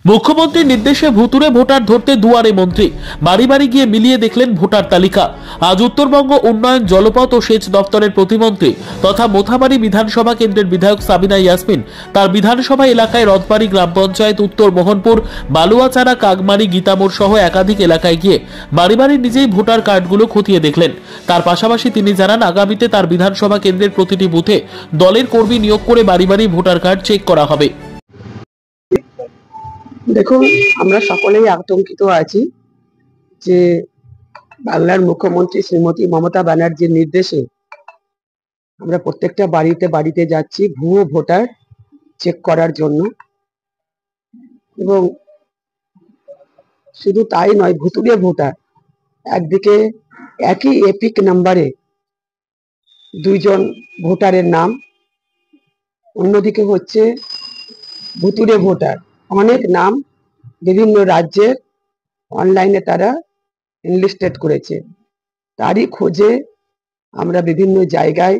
মুখ্যমন্ত্রীর নির্দেশে ভুতুড়ে ভোটার ধরতে দুয়ারে মন্ত্রী বাড়ি বাড়ি গিয়ে মিলিয়ে দেখলেন ভোটার তালিকা। আজ উত্তরবঙ্গ উন্নয়ন জলপথ ও সেচ দপ্তরের প্রতিমন্ত্রী তথা মোথাবাড়ি বিধানসভা কেন্দ্রের বিধায়ক সাবিনা ইয়াসমিন তার বিধানসভা এলাকায় রথবাড়ি গ্রাম পঞ্চায়েত, উত্তর মোহনপুর, বালুয়াচারা, কাগমারি, গীতামোড় সহ একাধিক এলাকায় গিয়ে বাড়ি বাড়ি নিজেই ভোটার কার্ডগুলো খতিয়ে দেখলেন। তার পাশাপাশি তিনি জানান, আগামীতে তার বিধানসভা কেন্দ্রের প্রতিটি বুথে দলের কর্মী নিয়োগ করে বাড়ি বাড়ি ভোটার কার্ড চেক করা হবে। দেখুন, আমরা সকলেই আতঙ্কিত আছি যে বাংলার মুখ্যমন্ত্রী শ্রীমতী মমতা ব্যানার্জির নির্দেশে আমরা প্রত্যেকটা বাড়িতে বাড়িতে যাচ্ছি ভুয়ো ভোটার চেক করার জন্য। এবং শুধু তাই নয়, ভুতুড়ে ভোটার, একদিকে একই এপিক নাম্বারে দুইজন ভোটারের নাম, অন্যদিকে হচ্ছে ভুতুড়ে ভোটার, অনেক নাম বিভিন্ন রাজ্যের অনলাইনে তারা এনলিস্টেড করেছে। তারই খোঁজে আমরা বিভিন্ন জায়গায়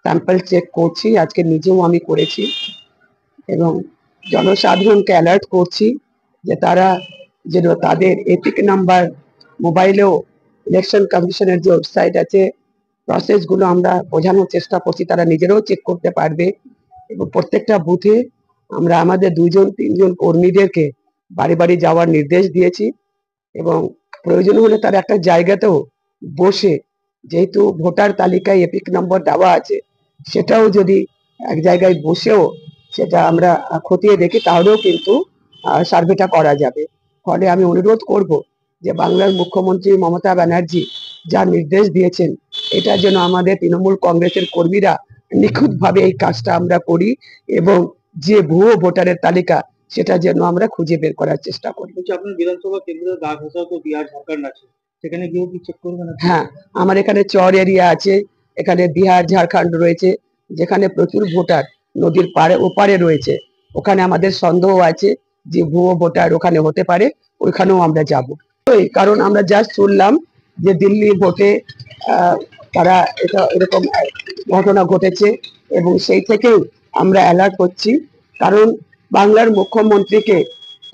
স্যাম্পল চেক করছি, আজকে নিজেও আমি করেছি, এবং জনসাধারণকে অ্যালার্ট করছি যে তারা যেন তাদের এপিক নাম্বার মোবাইলেও ইলেকশন কমিশনের যে ওয়েবসাইট আছে প্রসেসগুলো আমরা বোঝানোর চেষ্টা করছি, তারা নিজেরাও চেক করতে পারবে। এবং প্রত্যেকটা বুথে আমরা আমাদের 2-3 কর্মীদেরকে বাড়ি বাড়ি যাওয়ার নির্দেশ দিয়েছি, এবং প্রয়োজন হলে তার একটা জায়গাতেও বসে, যেহেতু ভোটার তালিকায় এপিক নম্বর দেওয়া আছে, সেটাও যদি এক জায়গায় বসেও সেটা আমরা খতিয়ে দেখি, তাহলেও কিন্তু সার্ভেটা করা যাবে। ফলে আমি অনুরোধ করব যে বাংলার মুখ্যমন্ত্রী মমতা ব্যানার্জি যা নির্দেশ দিয়েছেন, এটা যেন আমাদের তৃণমূল কংগ্রেসের কর্মীরা নিখুঁতভাবে এই কাজটা আমরা করি, এবং যে ভুয়ো ভোটারের তালিকা সেটা যেন আমরা খুঁজে বের করার চেষ্টা করি। আপনার বিধানসভা কেন্দ্রের গা ঘেঁষা তো বিহার ঝাড়খণ্ড আছে, সেখানে গিয়েও কি চেক করবেন? হ্যাঁ, আমার এখানে চর এরিয়া আছে, এখানে বিহার ঝাড়খণ্ড রয়েছে, যেখানে প্রচুর ভোটার নদীর পাড়ে ওপারে রয়েছে। ওখানে আমাদের সন্দেহ আছে যে ভুয়ো ভোটার ওখানে হতে পারে, ওইখানেও আমরা যাব। কারণ আমরা জাস্ট শুনলাম যে দিল্লি ভোটে তারা এটা এরকম ঘটনা ঘটেছে, এবং সেই থেকেই আমরা অ্যালার্ট হচ্ছি। কারণ বাংলার মুখ্যমন্ত্রীকে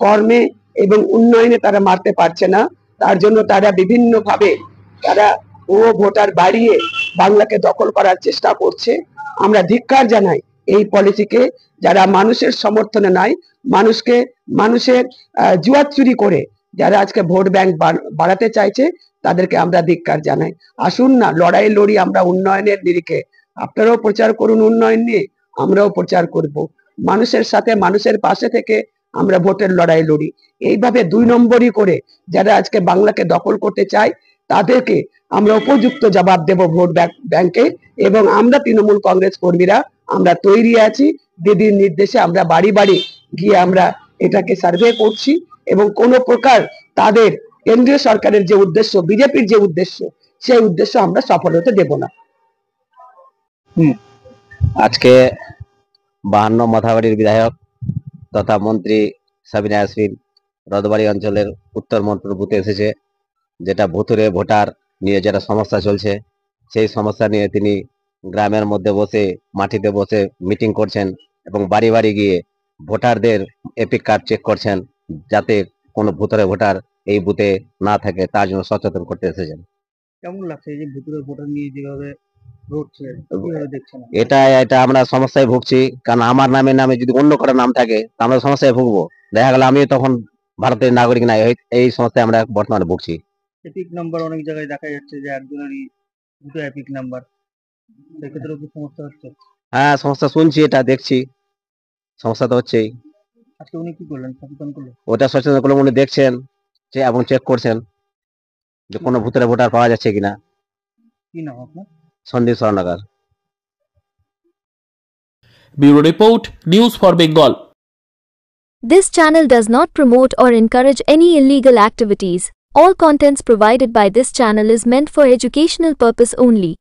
কর্মে এবং উন্নয়নে তারা মারতে পারছে না, তার জন্য তারা বিভিন্ন ভাবে তারা ভুয়ো ভোটার বাড়িয়ে বাংলাকে দখল করার চেষ্টা করছে। আমরা ধিক্কার জানাই এই পলিসিকে, যারা মানুষের সমর্থনে নাই, মানুষের জুয়া চুরি করে যারা আজকে ভোট ব্যাংক বাড়াতে চাইছে, তাদেরকে আমরা ধিক্কার জানাই। আসুন না, লড়াই লড়ি আমরা উন্নয়নের নিরিখে। আপনারাও প্রচার করুন উন্নয়ন নিয়ে, আমরাও প্রচার করব। মানুষের সাথে, মানুষের পাশে থেকে আমরা ভোটের লড়াই লড়ি। এইভাবে 2 নম্বরই করে যারা আজকে বাংলাকে দখল করতে চায়, তাদেরকে আমরা উপযুক্ত জবাব দেব ভোট ব্যাংকে। এবং আমরা তৃণমূল কংগ্রেস কর্মীরা আমরা তৈরি আছি, দিদির নির্দেশে আমরা বাড়ি বাড়ি গিয়ে আমরা এটাকে সার্ভে করছি, এবং কোনো প্রকার তাদের কেন্দ্রীয় সরকারের যে উদ্দেশ্য, বিজেপির যে উদ্দেশ্য, সেই উদ্দেশ্য আমরা সফল হতে দেব না। আজকে 52 মোথাবাড়ির বিধায়ক তথা মন্ত্রী সাবিনা ইয়াসমিন রথবাড়ি অঞ্চলের উত্তর মোহনপুর বুথে এসেছে। যেটা ভুতুড়ে ভোটার নিয়ে যেটা সমস্যা চলছে, সেই সমস্যা নিয়ে তিনি গ্রামের মধ্যে বসে, মাটিতে বসে মিটিং করছেন, এবং বাড়ি বাড়ি গিয়ে ভোটারদের এপিক কার্ড চেক করছেন, যাতে কোনো ভুতুড়ে ভোটার এই বুথে না থাকে, তার জন্য সচেতন করতে এসেছেন। কেমন লাগছে এই যে ভুতুড়ে ভোটার নিয়ে যেভাবে ঘটছে, কিভাবে দেখছেন? এটা আমরা সমস্যায় ভুগছি, কারণ আমার নামে যদি অন্য কারো নাম থাকে তা আমরা সমস্যায় ভুগবো। দেখা গেল আমিও তখন ভারতের নাগরিক নাই, এই সমস্যায় আমরা বর্তমানে ভুগছি। এপিক নাম্বার অনেক জায়গায় দেখা যাচ্ছে যে একজনেরই দুটো এপিক নাম্বার, সেক্ষেত্রে কি সমস্যা হচ্ছে? হ্যাঁ, সমস্যা শুনছি, এটা দেখছি, সমস্যা তো হচ্ছেই। আজকে উনি কি করলেন, সচেতন করলেন? ওটা সচেতন করলে উনি দেখছেন এবং চেক করছেন যে কোনো ভুতুড়ে ভোটার পাওয়া যাচ্ছে কিনা। কি নাম আপনার? সন্দীপ স্বর্ণকার। Bureau report, news for Bengal. This channel does not promote or encourage any illegal activities. All contents provided by this channel is meant for educational purpose only.